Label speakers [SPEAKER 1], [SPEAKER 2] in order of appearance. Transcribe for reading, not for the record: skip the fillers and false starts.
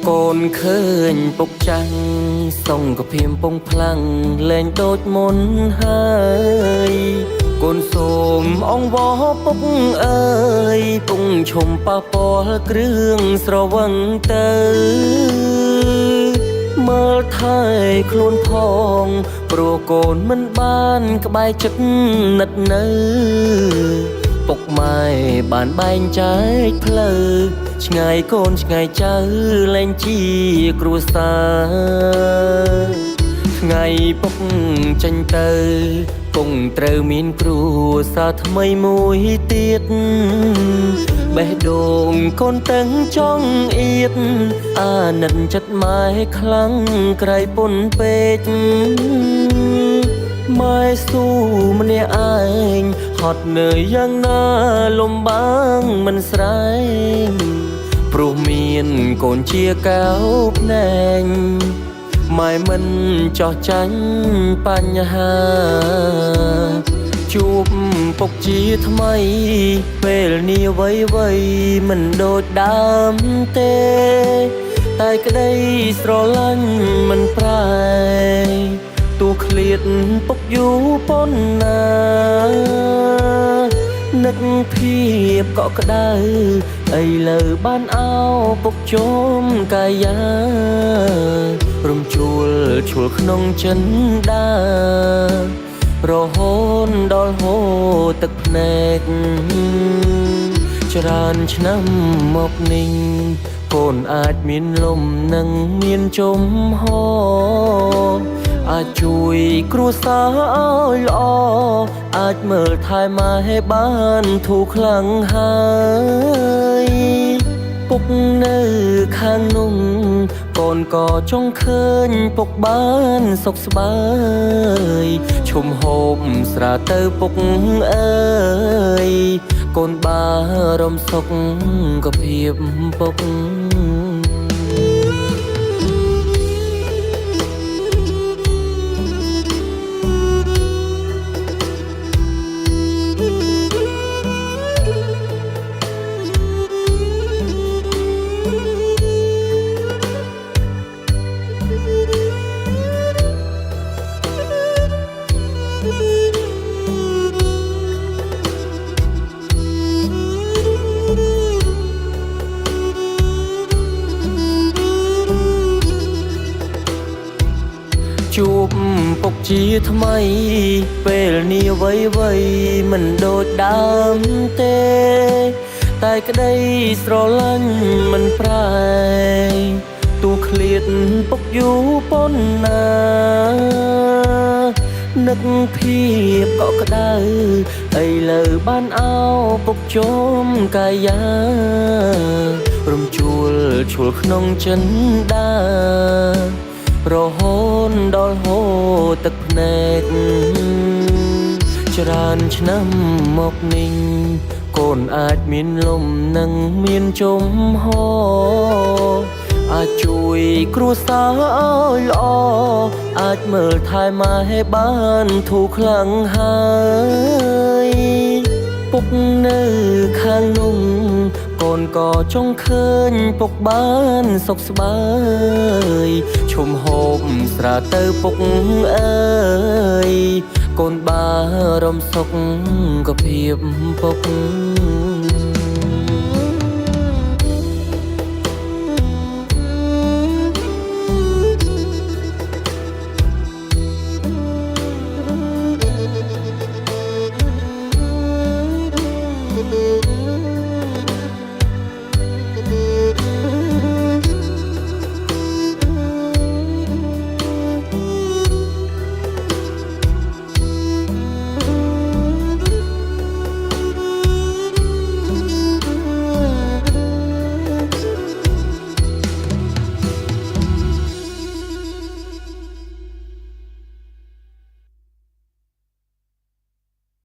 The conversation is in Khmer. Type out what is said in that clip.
[SPEAKER 1] កូនឃើញពុកចាំងសងក៏ភៀមពងផ្លាំងលែងដូចមុនហើយកូនសូមអងវ៉ពុកអើយពុងឈុំប៉ះពាល់គ្រឿងស្រវឹងទៅមើលថែខ្លួនផងព្រោះកូនមិនបានក្បែរចិត្តនិតនៅពុកម៉ែបានបែងចែកផ្លូវឆ្ងាយកូនឆ្ងាយចៅលែងជាគ្រួសារថ្ងៃពុកចេញទៅគង់ត្រូវមានគ្រួសារថ្មីមួយទៀតបេះដូងកូនទាំងចង់អៀតអាណិតចិត្តម៉ែខ្លាំងក្រៃពុនពេកម៉ែស៊ូម្នាក់ឯងហត់នឿយយ៉ាងណាលំបាំងមិនស្រែងព្រោះមានកូនជាកៅភ្នែងម៉ែមិនចោះចាញ់បញ្ហាជួបពុកជាថ្មីពេលនេះវ័យមិនដូចដើមទេតែក្តីស្រឡាញ់មិនប្រែទោះឃ្លាតពុកយូរប៉ុណ្ណានឹកភាពកក់ក្ដៅឥឡូវបានអោពុកជុំកាយារំជួលឈួលក្នុងចិនដារហូតដល់ហូរទឹកភ្នែកច្រើនឆ្នាំមកនេះកូនអាចមានលំនិងមានជំហរអាចជួយគ្រួសារឲ្យល្អអាចមើលថែម៉ែបានធូរខ្លាំងហើយពុកនៅខាងនោះកូនក៏ចង់ឃើញពុកបានសុខស្បើយឈុំហូបស្រាទៅពុកអើយកូនបារម្ភសុខភាពពុកជួបពុកជាថ្មីពេលនេះវ័យមិនដូចដើមទេតែក្តីស្រឡាញ់មិនប្រែទោះឃ្លាតពុកយូរប៉ុណ្ណានឹកភាពកក់ក្ដៅឥឡូវបានអោពុកជុំកាយារំជួលឈួលក្នុងចិនដារហូតដល់ហូរទឹកភ្នែកច្រើនឆ្នាំមកនេះកូនអាចមានលំនិងមានជំហរអាចជួយគ្រួសារឲ្យល្អអាចមើលថែម៉ែបានធូរខ្លាំងហើយពុកនៅខាងនោះកូនក៏ចង់ឃើញពុកបានសុខស្បើយឈុំហូបស្រាទៅពុកអើយកូនបារម្ភសុខភាពពុក